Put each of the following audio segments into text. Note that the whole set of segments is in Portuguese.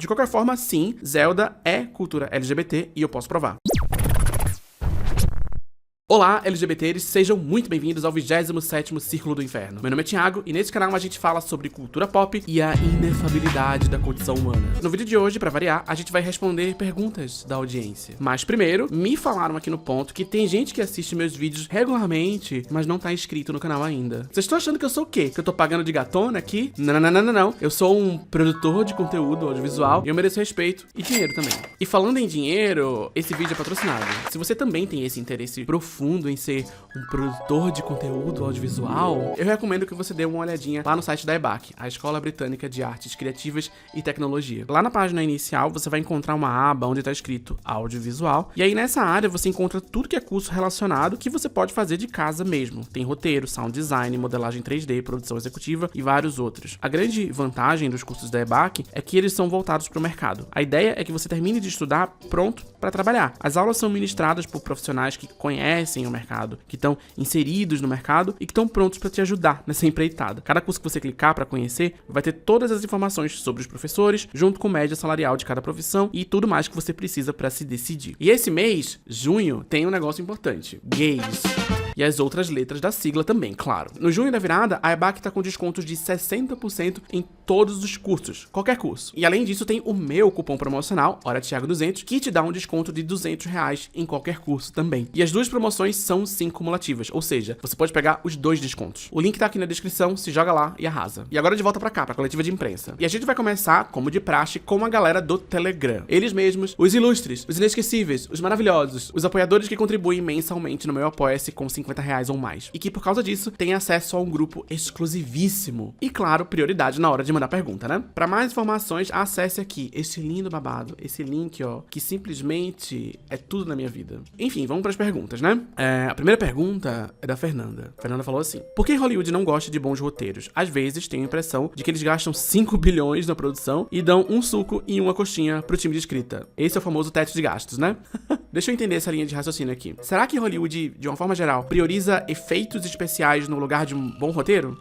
De qualquer forma, sim, Zelda é cultura LGBT e eu posso provar. Olá, LGBTs, sejam muito bem-vindos ao 27º Círculo do Inferno. Meu nome é Thiago e nesse canal a gente fala sobre cultura pop e a inefabilidade da condição humana. No vídeo de hoje, pra variar, a gente vai responder perguntas da audiência. Mas primeiro, me falaram aqui no ponto que tem gente que assiste meus vídeos regularmente, mas não tá inscrito no canal ainda. Vocês estão achando que eu sou o quê? Que eu tô pagando de gatona aqui? Não. Eu sou um produtor de conteúdo audiovisual e eu mereço respeito e dinheiro também. E falando em dinheiro, esse vídeo é patrocinado. Se você também tem esse interesse profundo em ser um produtor de conteúdo audiovisual, eu recomendo que você dê uma olhadinha lá no site da EBAC, a Escola Britânica de Artes Criativas e Tecnologia. Lá na página inicial você vai encontrar uma aba onde está escrito audiovisual, e aí nessa área você encontra tudo que é curso relacionado que você pode fazer de casa mesmo. Tem roteiro, sound design, modelagem 3D, produção executiva e vários outros. A grande vantagem dos cursos da EBAC é que eles são voltados para o mercado. A ideia é que você termine de estudar pronto para trabalhar. As aulas são ministradas por profissionais que conhecem o mercado, que estão inseridos no mercado e que estão prontos para te ajudar nessa empreitada. Cada curso que você clicar para conhecer vai ter todas as informações sobre os professores, junto com média salarial de cada profissão e tudo mais que você precisa para se decidir. E esse mês, junho, tem um negócio importante: gays. E as outras letras da sigla também, claro. No junho da virada, a EBAC tá com descontos de 60% em todos os cursos, qualquer curso. E além disso, tem o meu cupom promocional, HORAThiago200, que te dá um desconto de R$200 em qualquer curso também. E as duas promoções são sim cumulativas, ou seja, você pode pegar os dois descontos. O link tá aqui na descrição, se joga lá e arrasa. E agora de volta pra cá, pra coletiva de imprensa. E a gente vai começar, como de praxe, com a galera do Telegram. Eles mesmos, os ilustres, os inesquecíveis, os maravilhosos, os apoiadores que contribuem mensalmente no meu Apoia-se com R$50 ou mais. E que por causa disso, tem acesso a um grupo exclusivíssimo. E claro, prioridade na hora de mandar pergunta, né? Pra mais informações, acesse aqui esse lindo babado, esse link, ó, que simplesmente é tudo na minha vida. Enfim, vamos pras perguntas, né? A primeira pergunta é da Fernanda. A Fernanda falou assim: por que Hollywood não gosta de bons roteiros? Às vezes tenho a impressão de que eles gastam 5 bilhões na produção e dão um suco e uma coxinha pro time de escrita. Esse é o famoso teto de gastos, né? Deixa eu entender essa linha de raciocínio aqui. Será que Hollywood, de uma forma geral, prioriza efeitos especiais no lugar de um bom roteiro?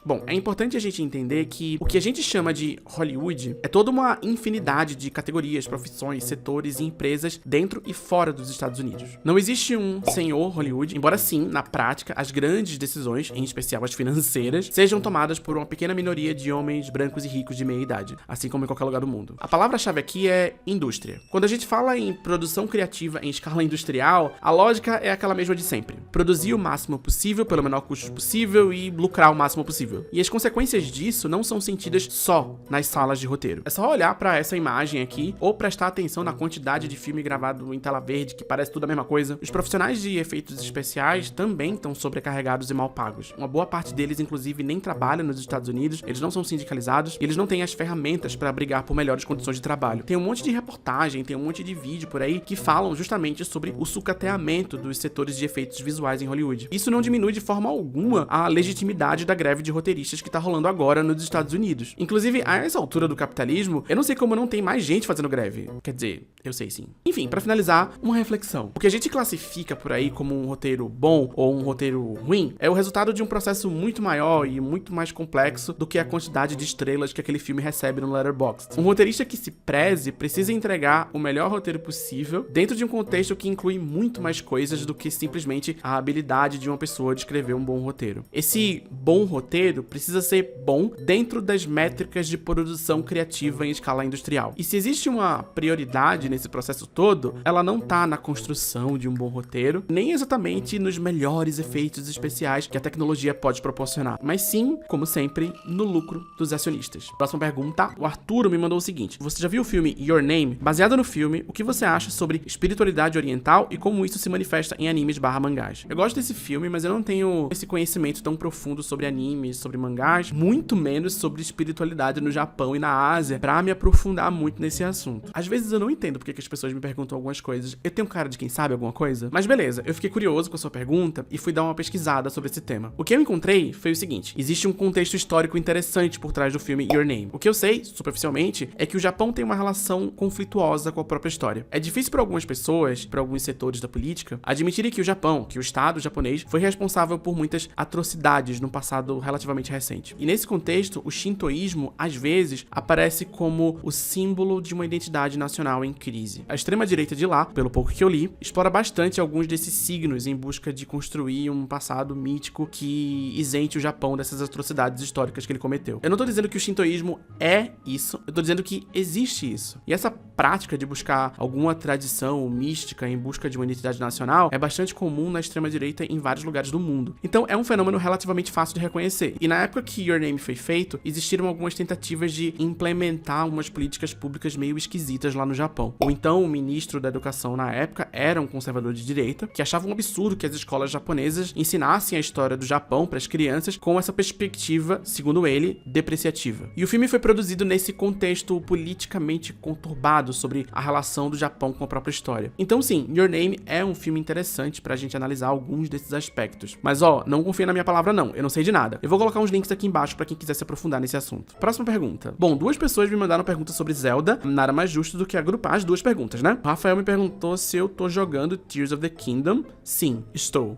Bom, é importante a gente entender que o que a gente chama de Hollywood é toda uma infinidade de categorias, profissões, setores e empresas dentro e fora dos Estados Unidos. Não existe um senhor Hollywood, embora sim, na prática, as grandes decisões, em especial as financeiras, sejam tomadas por uma pequena minoria de homens brancos e ricos de meia idade, assim como em qualquer lugar do mundo. A palavra-chave aqui é indústria. Quando a gente fala em produção criativa em escala industrial, a lógica é aquela mesma de sempre: produzir o máximo possível pelo menor custo possível e lucrar o máximo possível. E as consequências disso não são sentidas só nas salas de roteiro. É só olhar pra essa imagem aqui ou prestar atenção na quantidade de filme gravado em tela verde, que parece tudo a mesma coisa. Os profissionais de efeitos especiais também estão sobrecarregados e mal pagos. Uma boa parte deles, inclusive, nem trabalha nos Estados Unidos, eles não são sindicalizados e eles não têm as ferramentas pra brigar por melhores condições de trabalho. Tem um monte de reportagem, tem um monte de vídeo por aí que falam justamente sobre o sucateamento dos setores de efeitos visuais em Hollywood. Isso não diminui de forma alguma a legitimidade da greve de roteiristas que tá rolando agora nos Estados Unidos. Inclusive, a essa altura do capitalismo, eu não sei como não tem mais gente fazendo greve. Quer dizer, eu sei sim. Enfim, pra finalizar, uma reflexão. O que a gente classifica por aí como um roteiro bom ou um roteiro ruim é o resultado de um processo muito maior e muito mais complexo do que a quantidade de estrelas que aquele filme recebe no Letterboxd. Um roteirista que se preze precisa entregar o melhor roteiro possível dentro de um contexto que inclui muito mais coisas do que simplesmente a habilidade de uma pessoa de escrever um bom roteiro. Esse bom roteiro precisa ser bom dentro das métricas de produção criativa em escala industrial. E se existe uma prioridade nesse processo todo, ela não tá na construção de um bom roteiro, nem exatamente nos melhores efeitos especiais que a tecnologia pode proporcionar, mas sim, como sempre, no lucro dos acionistas. Próxima pergunta, o Arturo me mandou o seguinte: você já viu o filme Your Name? Baseado no filme, o que você acha sobre espiritualidade oriental e como isso se manifesta em animes/mangás? Eu gosto desse filme, mas eu não tenho esse conhecimento tão profundo sobre animes, sobre mangás, muito menos sobre espiritualidade no Japão e na Ásia, pra me aprofundar muito nesse assunto. Às vezes eu não entendo porque que as pessoas me perguntam algumas coisas. Eu tenho cara de quem sabe alguma coisa? Mas beleza, eu fiquei curioso com a sua pergunta e fui dar uma pesquisada sobre esse tema. O que eu encontrei foi o seguinte: existe um contexto histórico interessante por trás do filme Your Name. O que eu sei, superficialmente, é que o Japão tem uma relação conflituosa com a própria história. É difícil para algumas pessoas, para alguns setores da política, admitirem que o Japão, que o Estado japonês, foi responsável por muitas atrocidades no passado relativamente relativamente recente. E nesse contexto, o shintoísmo, às vezes, aparece como o símbolo de uma identidade nacional em crise. A extrema-direita de lá, pelo pouco que eu li, explora bastante alguns desses signos em busca de construir um passado mítico que isente o Japão dessas atrocidades históricas que ele cometeu. Eu não tô dizendo que o shintoísmo é isso, eu tô dizendo que existe isso. E essa prática de buscar alguma tradição mística em busca de uma identidade nacional é bastante comum na extrema-direita em vários lugares do mundo. Então é um fenômeno relativamente fácil de reconhecer. E na época que Your Name foi feito, existiram algumas tentativas de implementar umas políticas públicas meio esquisitas lá no Japão. Ou então o ministro da educação na época era um conservador de direita, que achava um absurdo que as escolas japonesas ensinassem a história do Japão para as crianças com essa perspectiva, segundo ele, depreciativa. E o filme foi produzido nesse contexto politicamente conturbado sobre a relação do Japão com a própria história. Então sim, Your Name é um filme interessante pra gente analisar alguns desses aspectos. Mas não confia na minha palavra não, eu não sei de nada. Eu vou colocar uns links aqui embaixo pra quem quiser se aprofundar nesse assunto. Próxima pergunta. Bom, 2 pessoas me mandaram perguntas sobre Zelda, nada mais justo do que agrupar as 2 perguntas, né? O Rafael me perguntou se eu tô jogando Tears of the Kingdom. Sim, estou.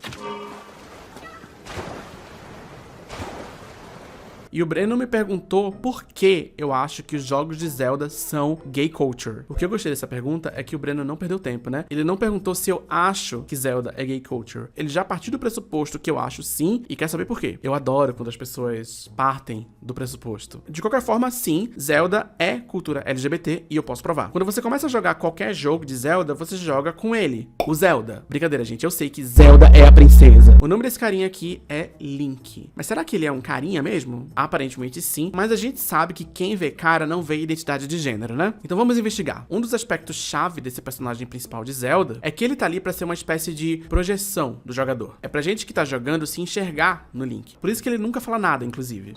E o Breno me perguntou por que eu acho que os jogos de Zelda são gay culture. O que eu gostei dessa pergunta é que o Breno não perdeu tempo, né? Ele não perguntou se eu acho que Zelda é gay culture. Ele já partiu do pressuposto que eu acho sim e quer saber por quê. Eu adoro quando as pessoas partem do pressuposto. De qualquer forma, sim, Zelda é cultura LGBT e eu posso provar. Quando você começa a jogar qualquer jogo de Zelda, você joga com ele, o Zelda. Brincadeira, gente, eu sei que Zelda é a princesa. O nome desse carinha aqui é Link. Mas será que ele é um carinha mesmo? Aparentemente sim, mas a gente sabe que quem vê cara não vê identidade de gênero, né? Então vamos investigar. Um dos aspectos-chave desse personagem principal de Zelda é que ele tá ali pra ser uma espécie de projeção do jogador. É pra gente que tá jogando se enxergar no Link. Por isso que ele nunca fala nada, inclusive.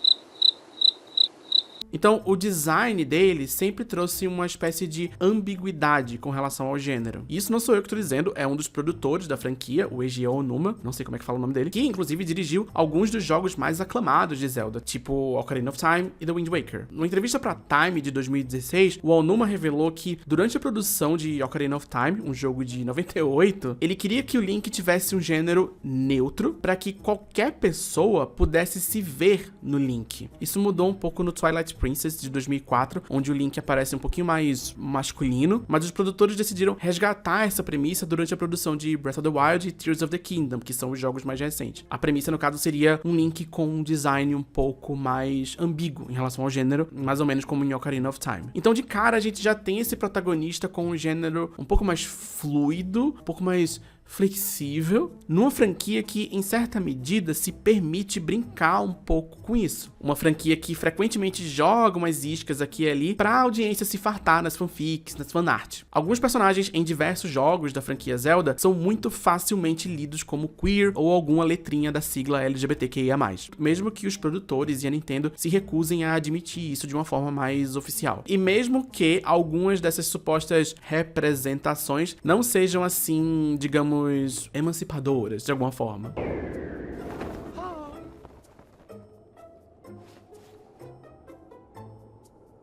Então, o design dele sempre trouxe uma espécie de ambiguidade com relação ao gênero. E isso não sou eu que tô dizendo, é um dos produtores da franquia, o Eiji Aonuma, não sei como é que fala o nome dele, que inclusive dirigiu alguns dos jogos mais aclamados de Zelda, tipo Ocarina of Time e The Wind Waker. Numa entrevista pra Time de 2016, o Aonuma revelou que durante a produção de Ocarina of Time, um jogo de 98, ele queria que o Link tivesse um gênero neutro para que qualquer pessoa pudesse se ver no Link. Isso mudou um pouco no Twilight Princess de 2004, onde o Link aparece um pouquinho mais masculino, mas os produtores decidiram resgatar essa premissa durante a produção de Breath of the Wild e Tears of the Kingdom, que são os jogos mais recentes. A premissa, no caso, seria um Link com um design um pouco mais ambíguo em relação ao gênero, mais ou menos como em Ocarina of Time. Então, de cara, a gente já tem esse protagonista com um gênero um pouco mais fluido, um pouco mais flexível, numa franquia que, em certa medida, se permite brincar um pouco com isso. Uma franquia que frequentemente joga umas iscas aqui e ali pra audiência se fartar nas fanfics, nas fanart. Alguns personagens em diversos jogos da franquia Zelda são muito facilmente lidos como queer ou alguma letrinha da sigla LGBTQIA+, mesmo que os produtores e a Nintendo se recusem a admitir isso de uma forma mais oficial. E mesmo que algumas dessas supostas representações não sejam assim, digamos, emancipadoras, de alguma forma.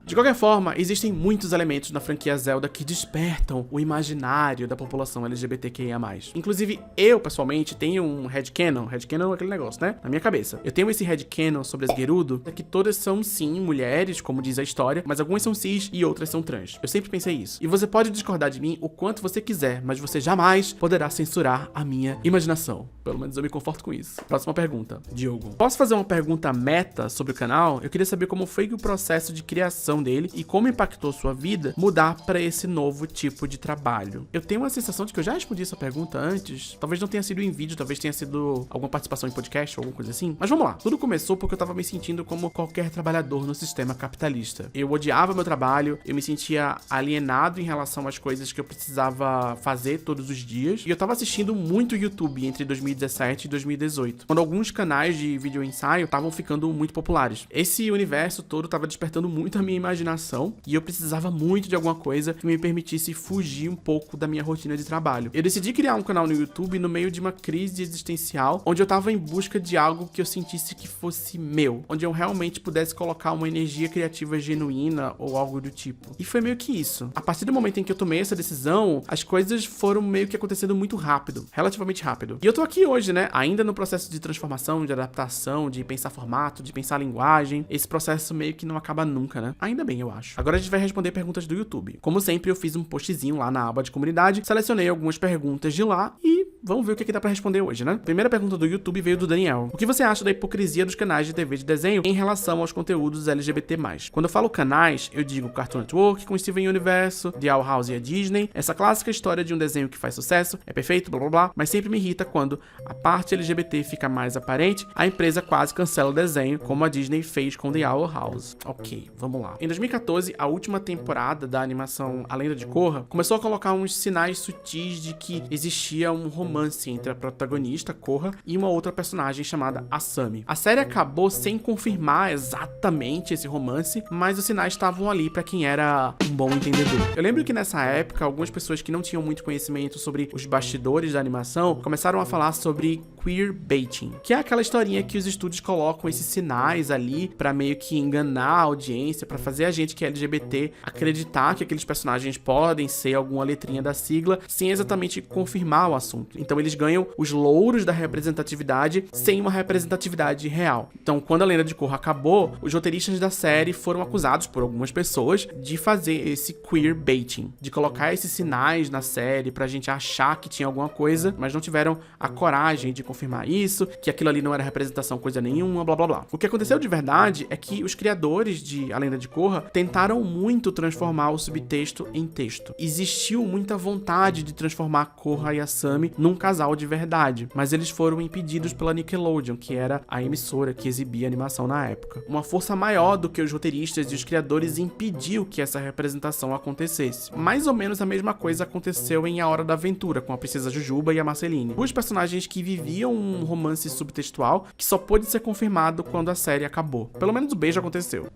De qualquer forma, existem muitos elementos na franquia Zelda que despertam o imaginário da população LGBTQIA+. Inclusive, eu, pessoalmente, tenho um headcanon. Headcanon é aquele negócio, né? Na minha cabeça. Eu tenho esse headcanon sobre as Gerudo, que todas são, sim, mulheres, como diz a história, mas algumas são cis e outras são trans. Eu sempre pensei isso. E você pode discordar de mim o quanto você quiser, mas você jamais poderá censurar a minha imaginação. Pelo menos eu me conforto com isso. Próxima pergunta. Diogo. Posso fazer uma pergunta meta sobre o canal? Eu queria saber como foi que o processo de criação dele e como impactou sua vida mudar para esse novo tipo de trabalho. Eu tenho uma sensação de que eu já respondi essa pergunta antes, talvez não tenha sido em vídeo, talvez tenha sido alguma participação em podcast ou alguma coisa assim, mas vamos lá. Tudo começou porque eu tava me sentindo como qualquer trabalhador no sistema capitalista. Eu odiava meu trabalho, eu me sentia alienado em relação às coisas que eu precisava fazer todos os dias, e eu tava assistindo muito YouTube entre 2017 e 2018, quando alguns canais de vídeo ensaio estavam ficando muito populares. Esse universo todo tava despertando muito a minha imaginação e eu precisava muito de alguma coisa que me permitisse fugir um pouco da minha rotina de trabalho. Eu decidi criar um canal no YouTube no meio de uma crise existencial, onde eu tava em busca de algo que eu sentisse que fosse meu, onde eu realmente pudesse colocar uma energia criativa genuína ou algo do tipo. E foi meio que isso. A partir do momento em que eu tomei essa decisão, as coisas foram meio que acontecendo muito rápido, relativamente rápido. E eu tô aqui hoje, né, ainda no processo de transformação, de adaptação, de pensar formato, de pensar linguagem. Esse processo meio que não acaba nunca, né? Ainda bem, eu acho. Agora a gente vai responder perguntas do YouTube. Como sempre, eu fiz um postzinho lá na aba de comunidade, selecionei algumas perguntas de lá e vamos ver o que dá pra responder hoje, né? Primeira pergunta do YouTube veio do Daniel. O que você acha da hipocrisia dos canais de TV de desenho em relação aos conteúdos LGBT+? Quando eu falo canais, eu digo Cartoon Network com Steven Universo, The Owl House e a Disney, essa clássica história de um desenho que faz sucesso, é perfeito, blá blá blá, mas sempre me irrita quando a parte LGBT fica mais aparente, a empresa quase cancela o desenho, como a Disney fez com The Owl House. Ok, vamos lá. Em 2014, a última temporada da animação A Lenda de Korra começou a colocar uns sinais sutis de que existia um romance entre a protagonista, Korra, e uma outra personagem chamada Asami. A série acabou sem confirmar exatamente esse romance, mas os sinais estavam ali pra quem era um bom entendedor. Eu lembro que nessa época, algumas pessoas que não tinham muito conhecimento sobre os bastidores da animação começaram a falar sobre queerbaiting, que é aquela historinha que os estúdios colocam esses sinais ali pra meio que enganar a audiência, pra fazer a gente que é LGBT acreditar que aqueles personagens podem ser alguma letrinha da sigla, sem exatamente confirmar o assunto. Então eles ganham os louros da representatividade sem uma representatividade real. Então, quando a Lenda de Korra acabou, os roteiristas da série foram acusados por algumas pessoas de fazer esse queerbaiting, de colocar esses sinais na série pra gente achar que tinha alguma coisa, mas não tiveram a coragem de confirmar isso, que aquilo ali não era representação coisa nenhuma, blá blá blá. O que aconteceu de verdade é que os criadores de A Lenda de Korra tentaram muito transformar o subtexto em texto. Existiu muita vontade de transformar Korra e Asami num casal de verdade, mas eles foram impedidos pela Nickelodeon, que era a emissora que exibia animação na época. Uma força maior do que os roteiristas e os criadores impediu que essa representação acontecesse. Mais ou menos a mesma coisa aconteceu em A Hora da Aventura, com a Princesa Jujuba e a Marceline. Os personagens que viviam um romance subtextual que só pôde ser confirmado quando a série acabou. Pelo menos o beijo aconteceu.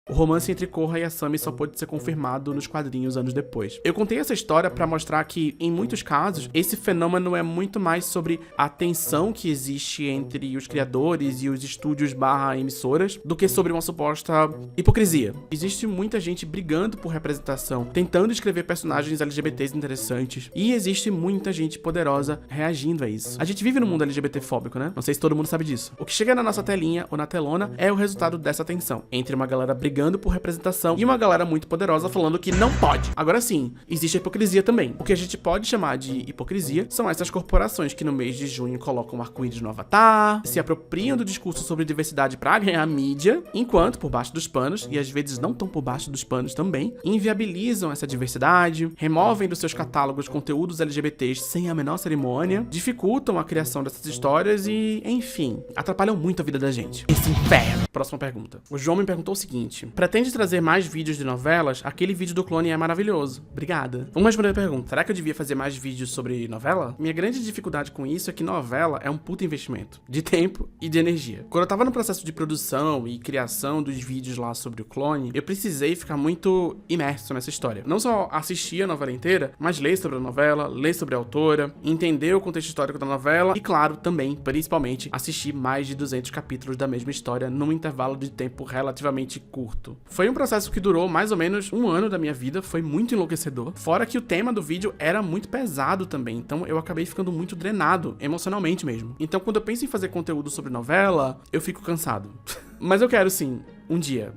O romance entre Korra e Asami só pôde ser confirmado nos quadrinhos anos depois. Eu contei essa história pra mostrar que, em muitos casos, esse fenômeno é muito mais sobre a tensão que existe entre os criadores e os estúdios / emissoras do que sobre uma suposta hipocrisia. Existe muita gente brigando por representação, tentando escrever personagens LGBTs interessantes, e existe muita gente poderosa reagindo a isso. A gente vive num mundo LGBT-fóbico, né? Não sei se todo mundo sabe disso. O que chega na nossa telinha ou na telona é o resultado dessa tensão, entre uma galera brigando por representação e uma galera muito poderosa falando que não pode. Agora sim, existe a hipocrisia também. O que a gente pode chamar de hipocrisia são essas corporações que no mês de junho colocam um arco-íris no Avatar, se apropriam do discurso sobre diversidade pra ganhar mídia, enquanto por baixo dos panos, e às vezes não tão por baixo dos panos também, inviabilizam essa diversidade, removem dos seus catálogos conteúdos LGBTs sem a menor cerimônia, dificultam a criação dessas histórias e, enfim, atrapalham muito a vida da gente. Esse inferno! Próxima pergunta. O João me perguntou o seguinte: pretende trazer mais vídeos de novelas? Aquele vídeo do clone é maravilhoso. Obrigada. Vamos responder a pergunta. Será que eu devia fazer mais vídeos sobre novela? Minha grande dificuldade com isso é que novela é um puta investimento de tempo e de energia. Quando eu tava no processo de produção e criação dos vídeos lá sobre o clone, eu precisei ficar muito imerso nessa história. Não só assistir a novela inteira, mas ler sobre a novela, ler sobre a autora, entender o contexto histórico da novela e, claro, também, principalmente, assistir mais de 200 capítulos da mesma história num intervalo de tempo relativamente curto. Foi um processo que durou mais ou menos um ano da minha vida, foi muito enlouquecedor. Fora que o tema do vídeo era muito pesado também, então eu acabei ficando muito drenado, emocionalmente mesmo. Então quando eu penso em fazer conteúdo sobre novela, eu fico cansado. Mas eu quero sim, um dia.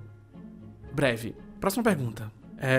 Breve. Próxima pergunta.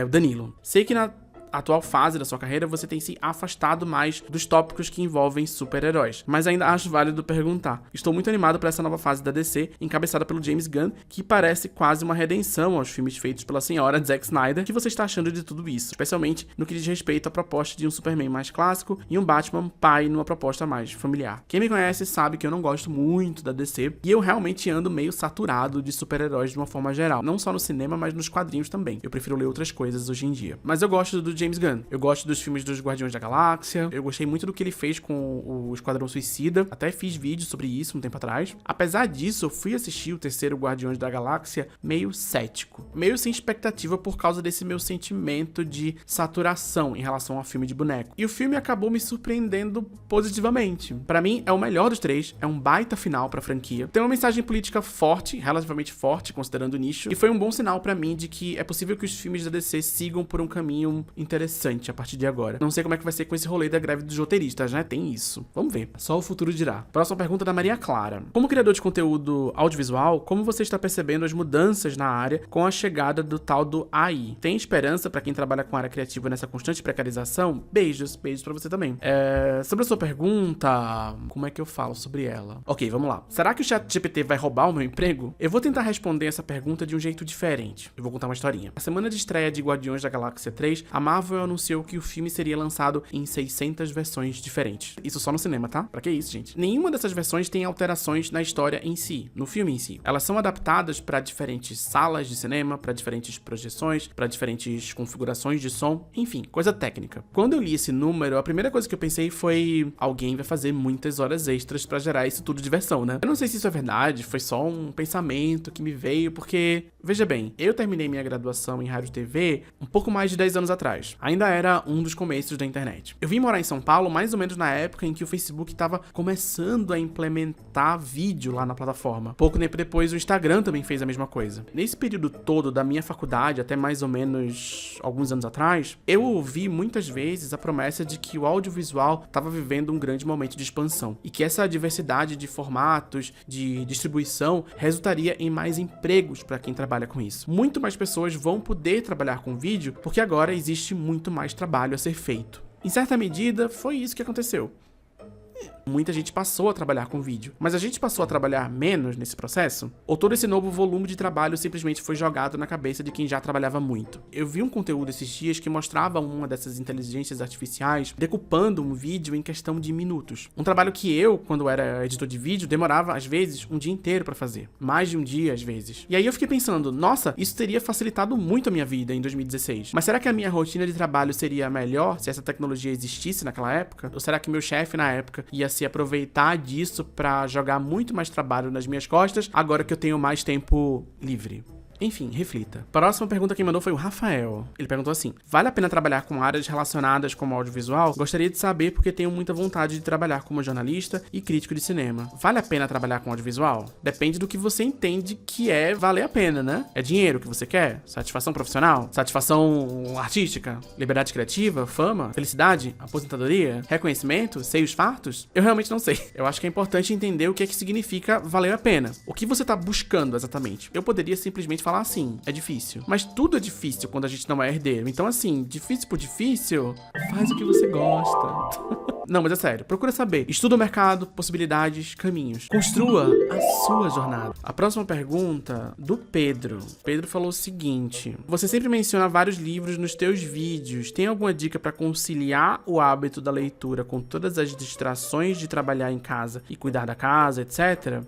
O Danilo. Sei que na atual fase da sua carreira, você tem se afastado mais dos tópicos que envolvem super-heróis, mas ainda acho válido perguntar. Estou muito animado para essa nova fase da DC, encabeçada pelo James Gunn, que parece quase uma redenção aos filmes feitos pela senhora Zack Snyder. O que você está achando de tudo isso? Especialmente no que diz respeito à proposta de um Superman mais clássico e um Batman pai numa proposta mais familiar. Quem me conhece sabe que eu não gosto muito da DC, e eu realmente ando meio saturado de super-heróis de uma forma geral, não só no cinema, mas nos quadrinhos também. Eu prefiro ler outras coisas hoje em dia. Mas eu gosto do James Gunn. Eu gosto dos filmes dos Guardiões da Galáxia, eu gostei muito do que ele fez com o Esquadrão Suicida, até fiz vídeo sobre isso um tempo atrás. Apesar disso, eu fui assistir o terceiro Guardiões da Galáxia meio cético, meio sem expectativa por causa desse meu sentimento de saturação em relação ao filme de boneco. E o filme acabou me surpreendendo positivamente. Pra mim, é o melhor dos três, é um baita final pra franquia. Tem uma mensagem política forte, relativamente forte, considerando o nicho, e foi um bom sinal pra mim de que é possível que os filmes da DC sigam por um caminho interessante a partir de agora. Não sei como é que vai ser com esse rolê da greve dos roteiristas, né? Tem isso. Vamos ver. Só o futuro dirá. Próxima pergunta da Maria Clara. Como criador de conteúdo audiovisual, como você está percebendo as mudanças na área com a chegada do tal do AI? Tem esperança pra quem trabalha com área criativa nessa constante precarização? Beijos pra você também. Sobre a sua pergunta, como é que eu falo sobre ela? Ok, vamos lá. Será que o ChatGPT vai roubar o meu emprego? Eu vou tentar responder essa pergunta de um jeito diferente. Eu vou contar uma historinha. Na semana de estreia de Guardiões da Galáxia 3, a Marvel anunciou que o filme seria lançado em 600 versões diferentes. Isso só no cinema, tá? Pra que isso, gente? Nenhuma dessas versões tem alterações na história em si, no filme em si. Elas são adaptadas para diferentes salas de cinema, para diferentes projeções, para diferentes configurações de som, enfim, coisa técnica. Quando eu li esse número, a primeira coisa que eu pensei foi: alguém vai fazer muitas horas extras pra gerar isso tudo de versão, né? Eu não sei se isso é verdade, foi só um pensamento que me veio, porque, veja bem, eu terminei minha graduação em rádio e TV um pouco mais de 10 anos atrás. Ainda era um dos começos da internet. Eu vim morar em São Paulo mais ou menos na época em que o Facebook estava começando a implementar vídeo lá na plataforma. Pouco tempo depois, o Instagram também fez a mesma coisa. Nesse período todo da minha faculdade, até mais ou menos alguns anos atrás, eu ouvi muitas vezes a promessa de que o audiovisual estava vivendo um grande momento de expansão e que essa diversidade de formatos, de distribuição, resultaria em mais empregos para quem trabalha com isso. Muito mais pessoas vão poder trabalhar com vídeo porque agora existe muito mais trabalho a ser feito. Em certa medida, foi isso que aconteceu. Muita gente passou a trabalhar com vídeo, mas a gente passou a trabalhar menos nesse processo? Ou todo esse novo volume de trabalho simplesmente foi jogado na cabeça de quem já trabalhava muito? Eu vi um conteúdo esses dias que mostrava uma dessas inteligências artificiais decupando um vídeo em questão de minutos. Um trabalho que eu, quando era editor de vídeo, demorava às vezes um dia inteiro pra fazer. Mais de um dia às vezes. E aí eu fiquei pensando, nossa, isso teria facilitado muito a minha vida em 2016. Mas será que a minha rotina de trabalho seria melhor se essa tecnologia existisse naquela época? Ou será que meu chefe na época ia se aproveitar disso pra jogar muito mais trabalho nas minhas costas, agora que eu tenho mais tempo livre? Enfim, reflita. Próxima pergunta que mandou foi o Rafael. Ele perguntou assim: vale a pena trabalhar com áreas relacionadas como audiovisual? Gostaria de saber porque tenho muita vontade de trabalhar como jornalista e crítico de cinema. Vale a pena trabalhar com audiovisual? Depende do que você entende que é valer a pena, né? É dinheiro que você quer? Satisfação profissional? Satisfação artística? Liberdade criativa? Fama? Felicidade? Aposentadoria? Reconhecimento? Seios fartos? Eu realmente não sei. Eu acho que é importante entender o que é que significa valer a pena. O que você tá buscando exatamente? Eu poderia simplesmente falar assim, é difícil. Mas tudo é difícil quando a gente não é herdeiro. Então assim, difícil por difícil, faz o que você gosta. Não, mas é sério, procura saber. Estuda o mercado, possibilidades, caminhos. Construa a sua jornada. A próxima pergunta, do Pedro. Pedro falou o seguinte: você sempre menciona vários livros nos teus vídeos. Tem alguma dica pra conciliar o hábito da leitura com todas as distrações de trabalhar em casa e cuidar da casa, etc?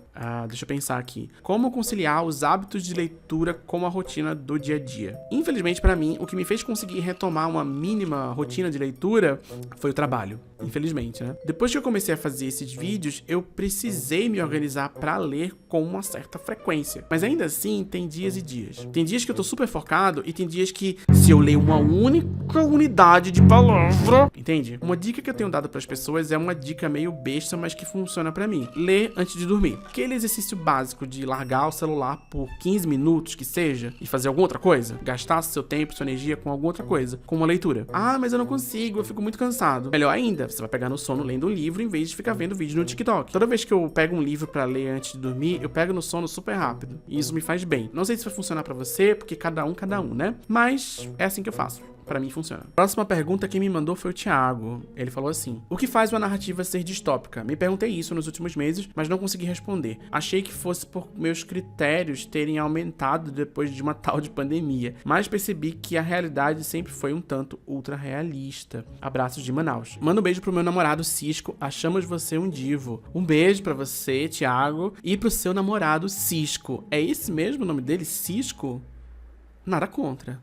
Deixa eu pensar aqui. Como conciliar os hábitos de leitura com a rotina do dia a dia? Infelizmente, pra mim, o que me fez conseguir retomar uma mínima rotina de leitura foi o trabalho. Infelizmente, né? Depois que eu comecei a fazer esses vídeos, eu precisei me organizar pra ler com uma certa frequência. Mas ainda assim, tem dias e dias. Tem dias que eu tô super focado e tem dias que, se eu ler uma única unidade de palavra... Entende? Uma dica que eu tenho dado pras pessoas é uma dica meio besta, mas que funciona pra mim. Ler antes de dormir. Aquele exercício básico de largar o celular por 15 minutos, que seja, e fazer alguma outra coisa. Gastar seu tempo, sua energia com alguma outra coisa. Com uma leitura. Ah, mas eu não consigo, eu fico muito cansado. Melhor ainda, você vai pegar no sono lendo um livro em vez de ficar vendo vídeo no TikTok. Toda vez que eu pego um livro pra ler antes de dormir, eu pego no sono super rápido. E isso me faz bem. Não sei se vai funcionar pra você, porque cada um, né? Mas é assim que eu faço. Pra mim funciona. Próxima pergunta quem me mandou foi o Thiago. Ele falou assim: o que faz uma narrativa ser distópica? Me perguntei isso nos últimos meses, mas não consegui responder. Achei que fosse por meus critérios terem aumentado depois de uma tal de pandemia, mas percebi que a realidade sempre foi um tanto ultra realista. Abraços de Manaus. Manda um beijo pro meu namorado Cisco. Achamos você um divo. Um beijo pra você, Thiago, e pro seu namorado Cisco. É esse mesmo o nome dele? Cisco? Nada contra.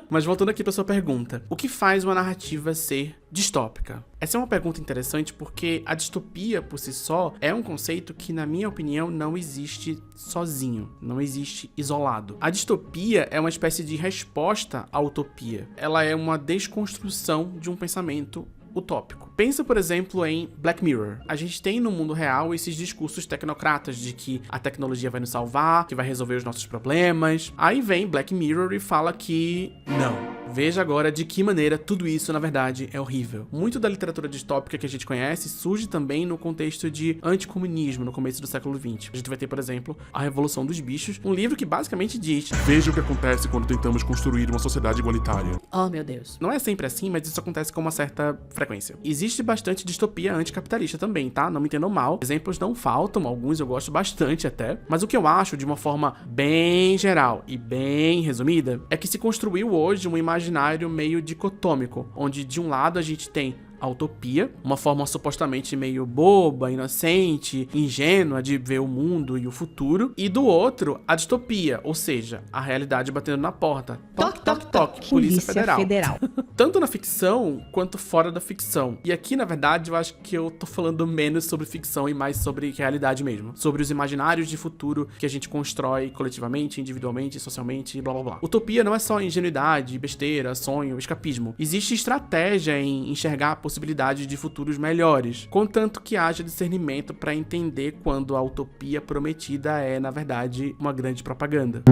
Mas voltando aqui pra sua pergunta, o que faz uma narrativa ser distópica? Essa é uma pergunta interessante porque a distopia por si só é um conceito que, na minha opinião, não existe sozinho, não existe isolado. A distopia é uma espécie de resposta à utopia. Ela é uma desconstrução de um pensamento utópico. Pensa, por exemplo, em Black Mirror. A gente tem no mundo real esses discursos tecnocratas de que a tecnologia vai nos salvar, que vai resolver os nossos problemas. Aí vem Black Mirror e fala que não. Veja agora de que maneira tudo isso, na verdade, é horrível. Muito da literatura distópica que a gente conhece surge também no contexto de anticomunismo, no começo do século XX. A gente vai ter, por exemplo, A Revolução dos Bichos, um livro que basicamente diz: veja o que acontece quando tentamos construir uma sociedade igualitária. Oh, meu Deus. Não é sempre assim, mas isso acontece com uma certa frequência. Existe bastante distopia anticapitalista também, tá? Não me entendam mal. Exemplos não faltam, alguns eu gosto bastante até. Mas o que eu acho, de uma forma bem geral e bem resumida, é que se construiu hoje um imaginário meio dicotômico, onde de um lado a gente tem a utopia, uma forma supostamente meio boba, inocente, ingênua de ver o mundo e o futuro, e do outro, a distopia, ou seja, a realidade batendo na porta. Toque, toque, toque, Polícia Federal. Tanto na ficção, quanto fora da ficção. E aqui, na verdade, eu acho que eu tô falando menos sobre ficção e mais sobre realidade mesmo. Sobre os imaginários de futuro que a gente constrói coletivamente, individualmente, socialmente, blá blá blá. Utopia não é só ingenuidade, besteira, sonho, escapismo. Existe estratégia em enxergar possibilidades de futuros melhores, contanto que haja discernimento para entender quando a utopia prometida é, na verdade, uma grande propaganda.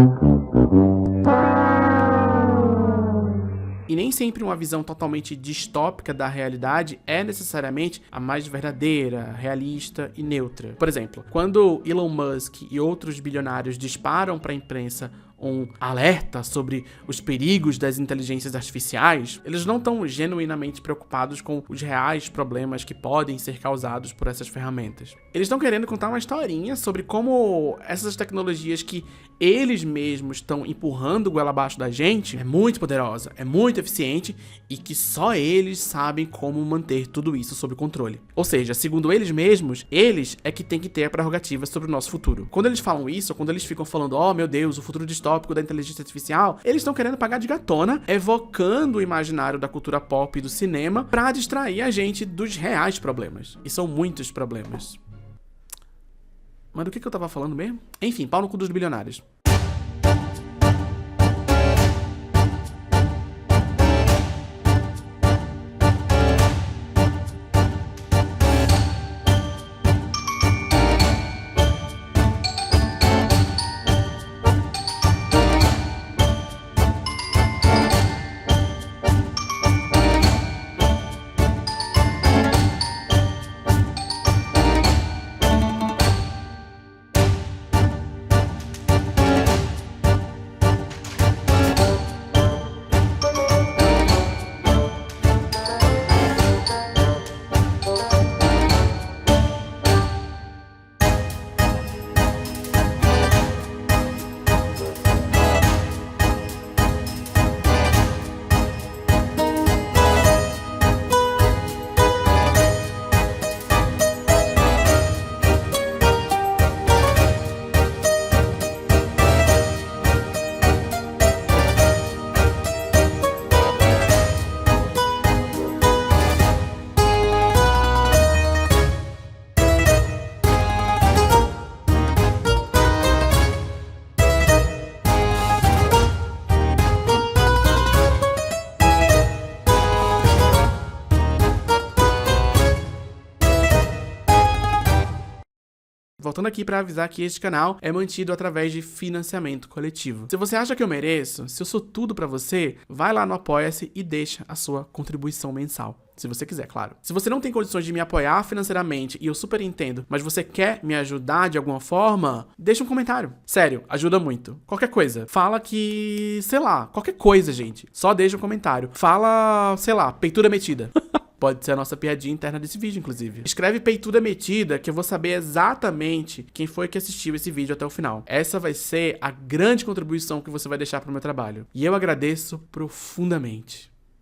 E nem sempre uma visão totalmente distópica da realidade é necessariamente a mais verdadeira, realista e neutra. Por exemplo, quando Elon Musk e outros bilionários disparam para a imprensa um alerta sobre os perigos das inteligências artificiais, eles não estão genuinamente preocupados com os reais problemas que podem ser causados por essas ferramentas. Eles estão querendo contar uma historinha sobre como essas tecnologias que eles mesmos estão empurrando goela abaixo da gente é muito poderosa, é muito eficiente e que só eles sabem como manter tudo isso sob controle. Ou seja, segundo eles mesmos, eles é que tem que ter a prerrogativa sobre o nosso futuro. Quando eles falam isso, ou quando eles ficam falando, oh meu Deus, o futuro distópico da inteligência artificial, eles estão querendo pagar de gatona, evocando o imaginário da cultura pop e do cinema pra distrair a gente dos reais problemas. E são muitos problemas. Mas do que eu tava falando mesmo? Enfim, pau no cu dos bilionários. Voltando aqui para avisar que este canal é mantido através de financiamento coletivo. Se você acha que eu mereço, se eu sou tudo para você, vai lá no Apoia-se e deixa a sua contribuição mensal. Se você quiser, claro. Se você não tem condições de me apoiar financeiramente, e eu super entendo, mas você quer me ajudar de alguma forma, deixa um comentário. Sério, ajuda muito. Qualquer coisa. Fala que, sei lá, qualquer coisa, gente. Só deixa um comentário. Fala, sei lá, peitura metida. Pode ser a nossa piadinha interna desse vídeo, inclusive. Escreve peituda metida que eu vou saber exatamente quem foi que assistiu esse vídeo até o final. Essa vai ser a grande contribuição que você vai deixar pro meu trabalho. E eu agradeço profundamente.